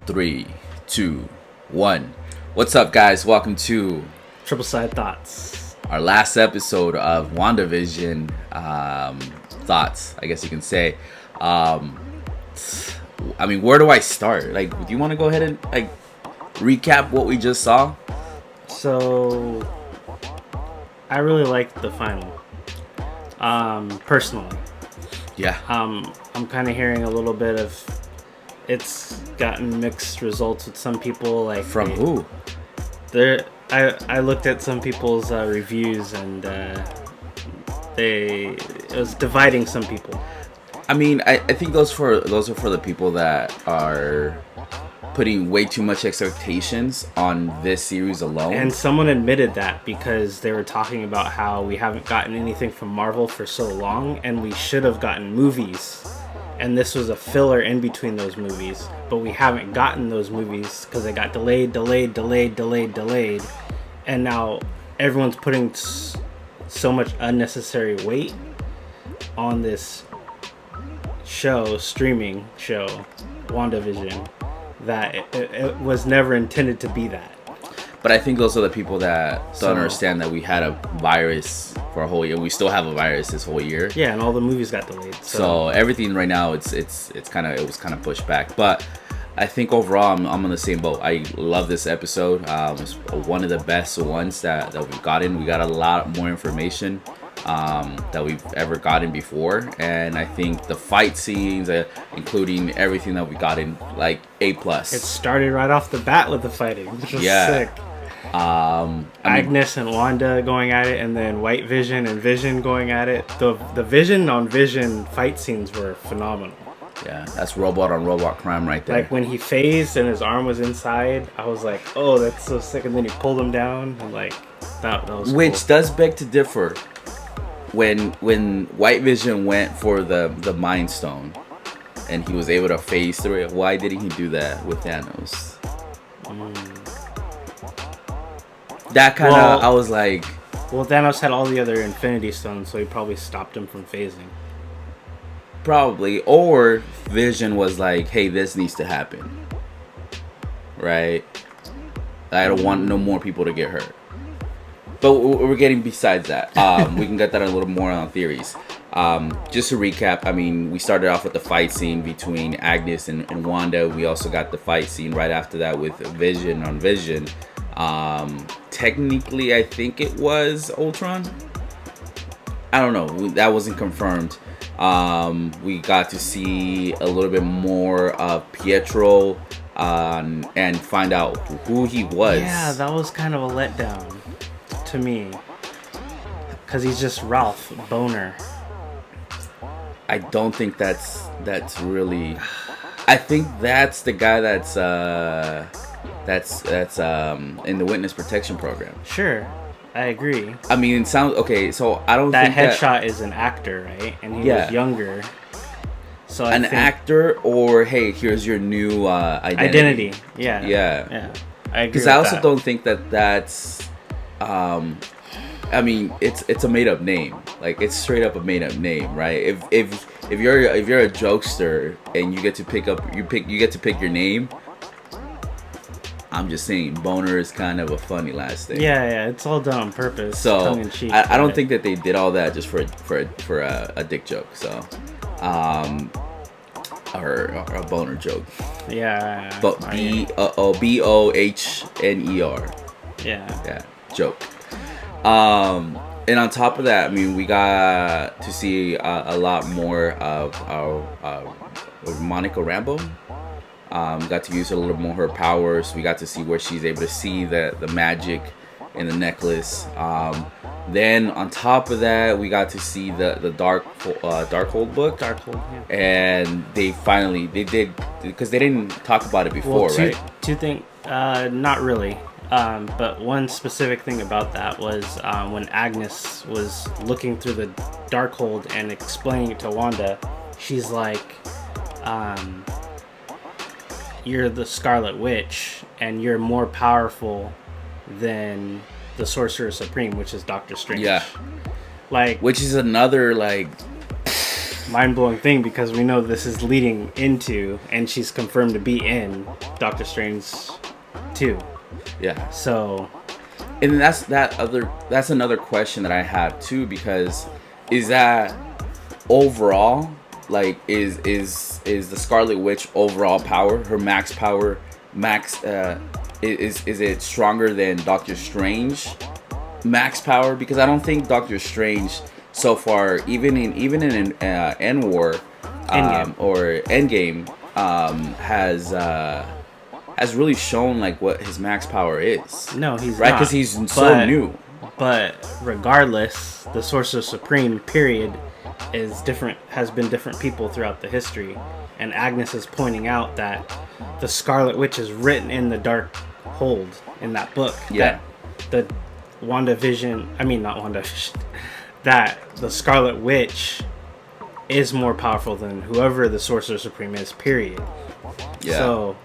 Three, two, one. What's up, guys? Welcome to Triple Side Thoughts. our last episode of WandaVision thoughts, I guess you can say. Where do I start? Like, do you want to go ahead and recap what we just saw? So, I really liked the final. Personally. Yeah. I'm kind of hearing a little bit of it's gotten mixed results with some people. Like From who? I looked at some people's reviews and it was dividing some people. I mean, I think those are for the people that are putting way too much expectations on this series alone. And someone admitted that because they were talking about how we haven't gotten anything from Marvel for so long and we should have gotten movies. And this was a filler in between those movies, but we haven't gotten those movies because they got delayed. And now everyone's putting so much unnecessary weight on this streaming show, WandaVision, that it was never intended to be that. But I think those are the people that don't understand that we had a virus for a whole year. We still have a virus this whole year. Yeah, and all the movies got delayed. So everything right now, it was kind of pushed back. But I think overall, I'm on the same boat. I love this episode. It's one of the best ones that we've gotten. We got a lot more information that we've ever gotten before, and I think the fight scenes, including everything that we got in, like A+. It started right off the bat with the fighting, which was sick. Agnes and Wanda going at it, and then White Vision and Vision going at it. The Vision on Vision fight scenes were phenomenal. Yeah, that's robot on robot crime right there. Like when he phased and his arm was inside, I was like, "Oh, that's so sick!" And then he pulled him down, and that was which cool. Does beg to differ. When White Vision went for the Mind Stone, and he was able to phase through it, why didn't he do that with Thanos? That kind of, I was like... Well, Thanos had all the other Infinity Stones, so he probably stopped him from phasing. Probably. Or Vision was like, hey, this needs to happen. Right? I don't want no more people to get hurt. But we're getting besides that. We can get that a little more on theories. Just to recap, we started off with the fight scene between Agnes and Wanda. We also got the fight scene right after that with Vision on Vision. Technically, I think it was Ultron. I don't know. That wasn't confirmed. We got to see a little bit more of Pietro and find out who he was. Yeah, that was kind of a letdown to me. Because he's just Ralph Boner. I don't think that's really... I think that's the guy that's in the witness protection program. Sure, I agree. It sounds okay. So I don't that think headshot is an actor, right? And he was younger. So an actor, or hey, here's your new identity. Yeah. I agree. Because I also don't think that's. It's a made up name. Like, it's straight up a made up name, right? If you're a jokester and you get to pick your name. I'm just saying, Boner is kind of a funny last name. Yeah, it's all done on purpose. So tongue in cheek, I don't think that they did all that just for a dick joke. So, or a boner joke. Yeah. But BOHNER. Yeah. Joke. And on top of that, we got to see a lot more of Monica Rambeau. Got to use a little more her powers. We got to see where she's able to see the magic in the necklace. Then on top of that, we got to see the Darkhold book. Darkhold, yeah. And they did, because they didn't talk about it before, right? Two things, not really. But one specific thing about that was when Agnes was looking through the Darkhold and explaining it to Wanda, she's like, you're the Scarlet Witch, and you're more powerful than the Sorcerer Supreme, which is Doctor Strange. Yeah. Like, which is another mind-blowing thing because we know this is leading into, and she's confirmed to be in Doctor Strange 2. Yeah. So, and that's another question that I have too, because is that overall, like, is the Scarlet Witch overall power, her max power, is it stronger than Doctor Strange max power? Because I don't think Doctor Strange so far, even in N-War or Endgame, has really shown like what his max power is. No, he's right, not. because he's so new. But regardless, the Sorcerer Supreme period is different. Has been different people throughout the history, and Agnes is pointing out that the Scarlet Witch is written in the Dark Hold in that book. Yeah. That the WandaVision. I mean, not WandaVision. That the Scarlet Witch is more powerful than whoever the Sorcerer Supreme is. Period. Yeah. So.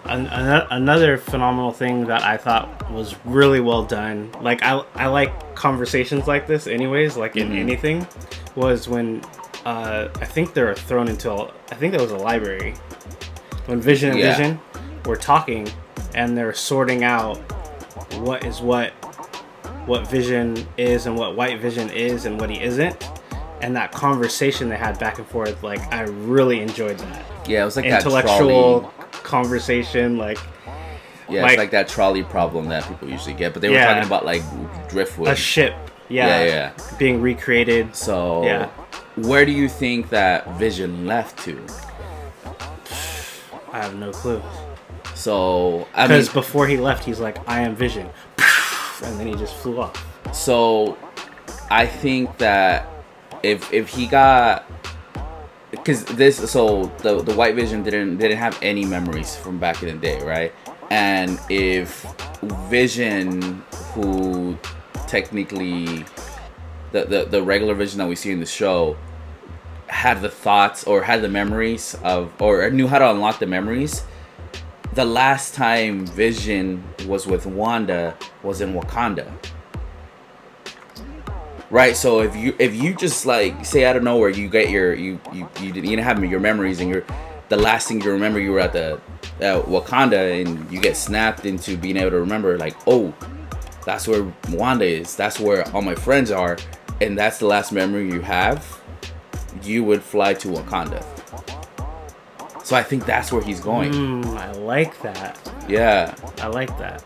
Another phenomenal thing that I thought was really well done, like I like conversations like this anyways, like in anything, was when I think they were thrown into I think that was a library, when Vision and Vision were talking and they're sorting out what Vision is and what White Vision is and what he isn't, and that conversation they had back and forth, like I really enjoyed that. Yeah, it was like intellectual that conversation, like it's like that trolley problem that people usually get, but they were talking about like driftwood, a ship, being recreated. So where do you think that Vision left to? I have no clue. So because before he left, he's like, "I am Vision," and then he just flew off. So I think that if he got, because the White Vision didn't have any memories from back in the day, right? And if Vision, who technically the regular Vision that we see in the show, had the thoughts or had the memories of, or knew how to unlock the memories, the last time Vision was with Wanda was in Wakanda. Right, so if you just like say out of nowhere you get you didn't have your memories, and the last thing you remember, you were at the Wakanda, and you get snapped into being able to remember, like, oh, that's where Wanda is, that's where all my friends are, and that's the last memory you have, you would fly to Wakanda. So I think that's where he's going. I like that. Yeah, I like that.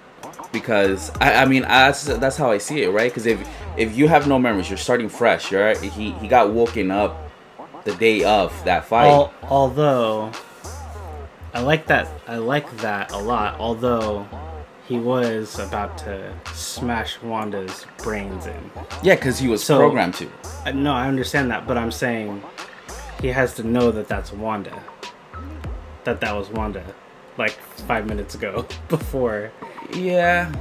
Because I mean that's how I see it, right? Because if you have no memories, you're starting fresh. Right? He got woken up the day of that fight. Although I like that a lot. Although he was about to smash Wanda's brains in. Yeah, because he was programmed to. No, I understand that, but I'm saying he has to know that that's Wanda. That was Wanda, like 5 minutes ago before. Yeah.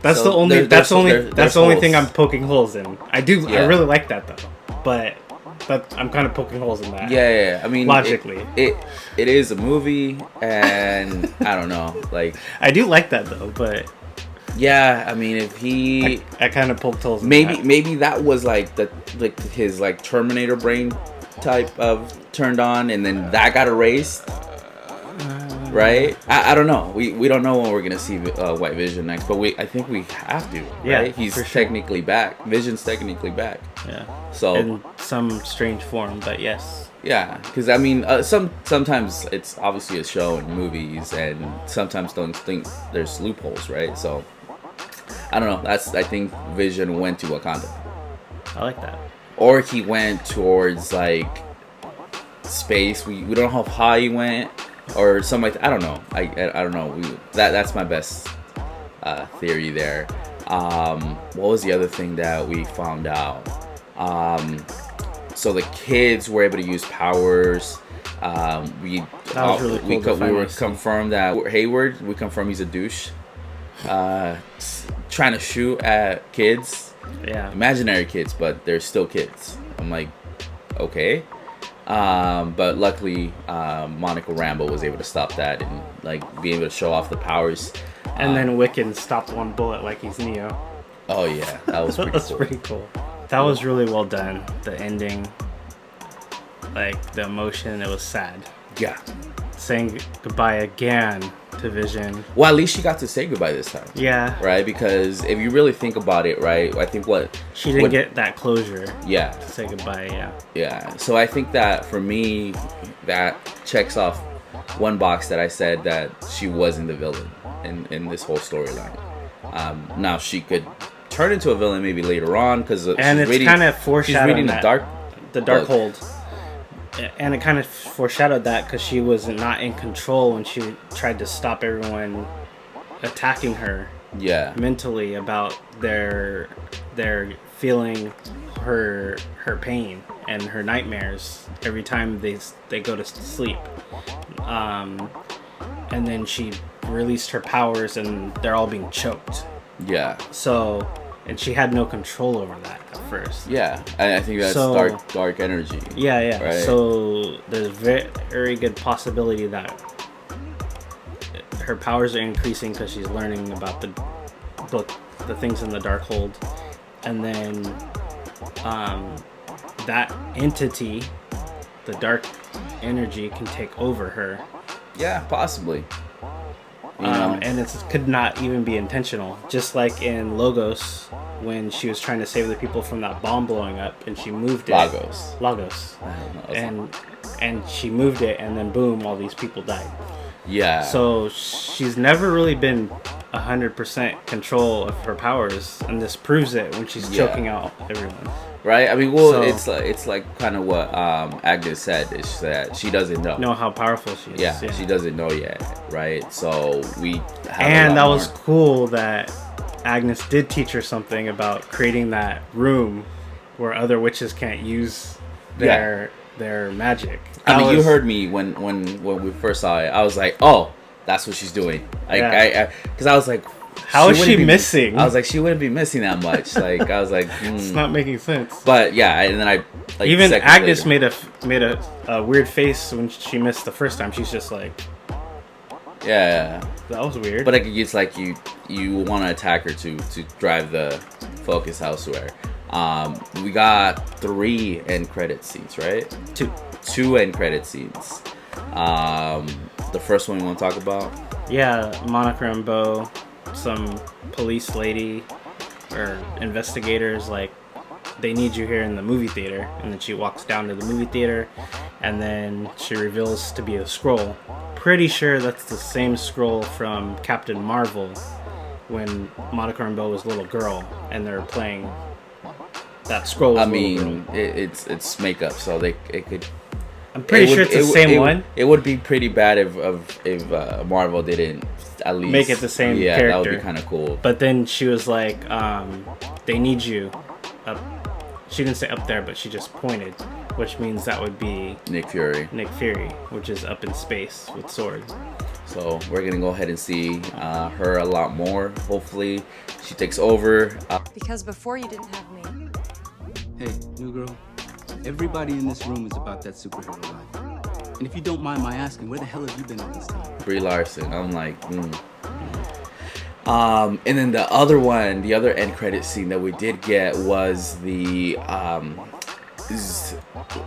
That's the only thing I'm poking holes in. I really like that though, but I'm kind of poking holes in that. Yeah. I mean, logically, it is a movie, and I don't know, like, I do like that though, but yeah, I mean, if he, I kind of poked holes. Maybe that was like his like Terminator brain type of turned on, and then that got erased. Right? I don't know. We don't know when we're gonna see White Vision next, but I think we have to. Yeah, right? He's technically back. Vision's technically back. Yeah. So in some strange form, but yes. Yeah, because I mean, sometimes it's obviously a show in movies, and sometimes don't think there's loopholes, right? So I don't know. I think Vision went to Wakanda. I like that. Or he went towards like space. We don't know how high he went. Or something like that. I don't know. I don't know. That's my best theory there. What was the other thing that we found out? So the kids were able to use powers. We were confirmed that Hayward. We confirmed he's a douche. Trying to shoot at kids. Yeah. Imaginary kids, but they're still kids. I'm like, okay. But luckily, Monica Rambeau was able to stop that and like be able to show off the powers. And then Wiccan stopped one bullet like he's Neo. Oh yeah, that was pretty cool. Pretty cool. That was really well done. The ending. like the emotion. It was sad. Yeah. Saying goodbye again to Vision. Well, at least she got to say goodbye this time. Yeah. Right? Because if you really think about it, right, I think she didn't get that closure. Yeah. To say goodbye, yeah. Yeah. So I think that for me, that checks off one box that I said that she wasn't the villain in this whole storyline. Now she could turn into a villain maybe later on because and it's kind of foreshadowing she's reading the Darkhold. And it kind of foreshadowed that because she was not in control when she tried to stop everyone attacking her. Yeah. Mentally about their feeling her pain and her nightmares every time they go to sleep. And then she released her powers and they're all being choked. Yeah. So, and she had no control over that at first. Yeah, I think that's dark energy. Yeah, yeah. Right? So there's very good possibility that her powers are increasing because she's learning about the things in the Darkhold, and then that entity, the dark energy, can take over her. Yeah, possibly. And it could not even be intentional. Just like in Logos, when she was trying to save the people from that bomb blowing up, and she moved it. Lagos. And she moved it, and then boom, all these people died. Yeah. So she's never really been 100% control of her powers, and this proves it when she's choking out everyone. Right. I mean, well, it's like kind of what Agnes said, is that she doesn't know how powerful she is. Yeah, she doesn't know yet, right? So we have and that was cool that Agnes did teach her something about creating that room where other witches can't use their magic. You heard me when we first saw it. I was like, oh, that's what she's doing. Because I was like, how is she missing? I was like, she wouldn't be missing that much. Like, I was like, it's not making sense. But yeah, and then even Agnes made a weird face when she missed the first time. She's just like, yeah, that was weird. But it's like you want to attack her to drive the focus elsewhere. We got 3 end credit scenes, right? 2 end credit scenes. The first one you want to talk about? Yeah, Monica Rambeau, some police lady or investigators, like, they need you here in the movie theater, and then she walks down to the movie theater, and then she reveals to be a scroll. Pretty sure that's the same scroll from Captain Marvel when Monica Rambeau was a little girl, and they're playing that scroll. It's makeup, so it could. I'm pretty sure it's the same one. It would be pretty bad if Marvel didn't at least make it the same character. Yeah, that would be kind of cool. But then she was like, they need you up. She didn't say up there, but she just pointed, which means that would be Nick Fury, which is up in space with S.W.O.R.D. So we're gonna go ahead and see her a lot more. Hopefully she takes over. Because before you didn't have me. Hey, new girl. Everybody in this room is about that superhero life. And if you don't mind my asking, where the hell have you been all this time? Brie Larson. I'm like, And then the other end credit scene that we did get was the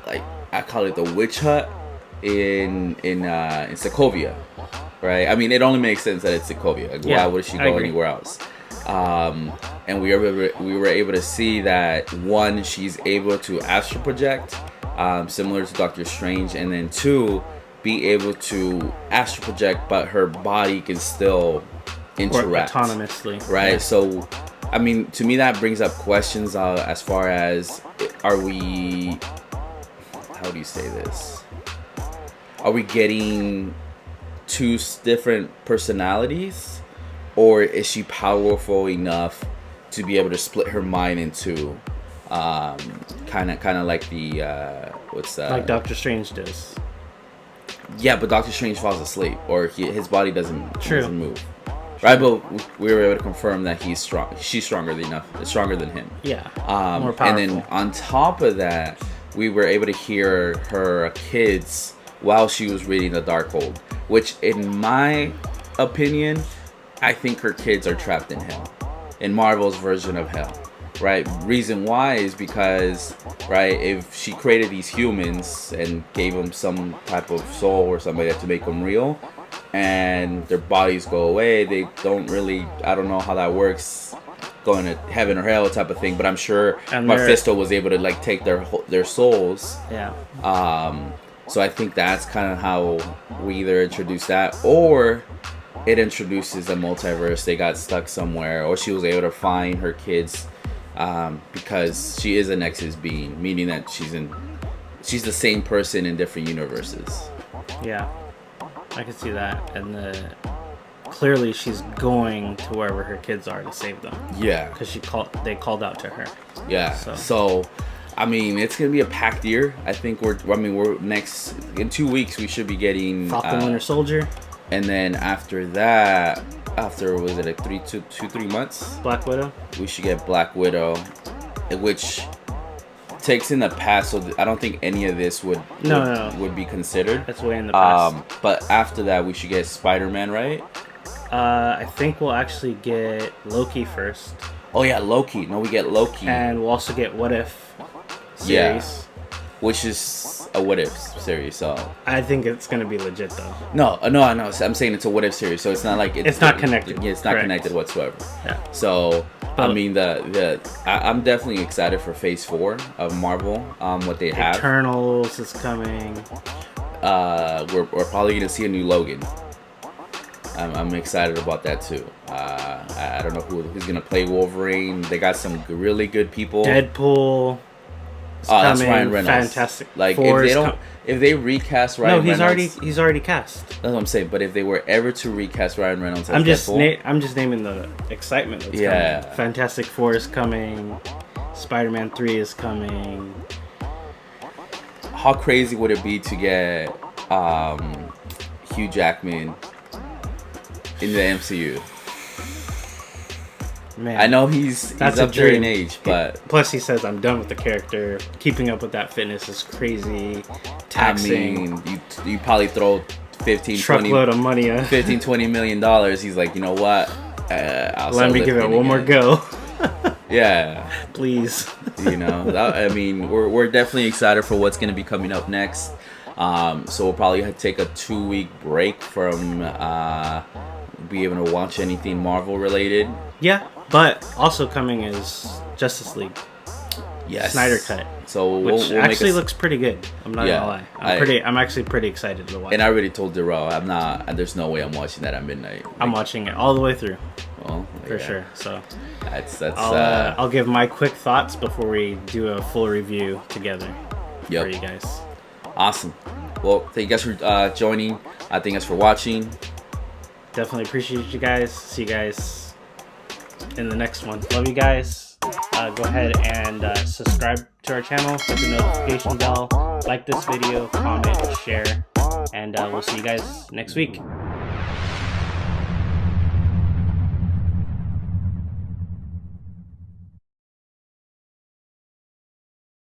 like, I call it the witch hut in Sokovia, right? I mean, it only makes sense that it's Sokovia. Like, why would she go anywhere else? And we were able to see that, one, she's able to astral project, similar to Doctor Strange, and then 2, be able to astral project, but her body can still interact autonomously, right? Yeah. So, I mean, to me, that brings up questions as far as, how do you say this? Are we getting 2 different personalities, or is she powerful enough to be able to split her mind into kind of like the like Doctor Strange does? Yeah, but Doctor Strange falls asleep, or his body doesn't move. Right, but we were able to confirm that he's strong. She's stronger than him. Yeah, more powerful. And then on top of that, we were able to hear her kids while she was reading the Darkhold, which, in my opinion, I think her kids are trapped in hell, in Marvel's version of hell. right? Reason why is because, right, if she created these humans and gave them some type of soul or something like that to make them real, and their bodies go away, they don't really, I don't know how that works, going to heaven or hell type of thing, but I'm sure And Mephisto was able to like take their souls. Yeah. So I think that's kind of how we either introduce that, or it introduces a multiverse. They got stuck somewhere, or she was able to find her kids, because she is a Nexus being, meaning that she's the same person in different universes. Yeah, I can see that. And clearly she's going to wherever her kids are to save them. Yeah, Because they called out to her. yeah. So I mean, it's gonna be a packed year. I think we're next in 2 weeks we should be getting Falcon Winter Soldier, and then after that, was it like 3 months? Black Widow. We should get Black Widow, which takes in the past. So I don't think any of this would be considered. That's way in the past. But after that, we should get Spider-Man, right? I think we'll actually get Loki first. Oh yeah, Loki. No, we get Loki. And we'll also get What If series. Yeah. Which is a What If series, so I think it's gonna be legit though. No, I know. I'm saying it's a What If series, so it's not like it's not connected. Yeah, it's not Correct. connected whatsoever. Yeah. So I mean, I'm definitely excited for Phase 4 of Marvel. What they have. Eternals is coming. We're probably gonna see a new Logan. I'm excited about that too. I don't know who's gonna play Wolverine. They got some really good people. Deadpool. That's Ryan Reynolds. Fantastic. Like Four if they recast Ryan Reynolds, he's already cast. That's what I'm saying. But if they were ever to recast Ryan Reynolds as I'm just Deadpool, naming the excitement that's coming. Fantastic Four is coming. Spider-Man 3 is coming. How crazy would it be to get Hugh Jackman in the MCU? Man, I know he's up there in age, but plus he says I'm done with the character. Keeping up with that fitness is crazy. Taxing. I mean, you probably throw 15, truckload of money. $20 million. He's like, you know what? Let me give it one more go. Yeah, please. You know, I mean, we're definitely excited for what's going to be coming up next. So we'll probably take a 2-week break from be able to watch anything Marvel related. Yeah, but also coming is Justice League. Yes, Snyder Cut. So which we'll actually looks pretty good. I'm not gonna lie. I'm actually pretty excited to watch. And I already told Darrell, I'm not. There's no way I'm watching that at midnight. Like, I'm watching it all the way through. Well, for sure. So that's. I'll give my quick thoughts before we do a full review together for you guys. Awesome. Well, thank you guys for joining. Thank you guys for watching. Definitely appreciate you guys. See you guys in the next one. Love you guys. Go ahead and subscribe to our channel, hit the notification bell, like this video, comment, share, and we'll see you guys next week.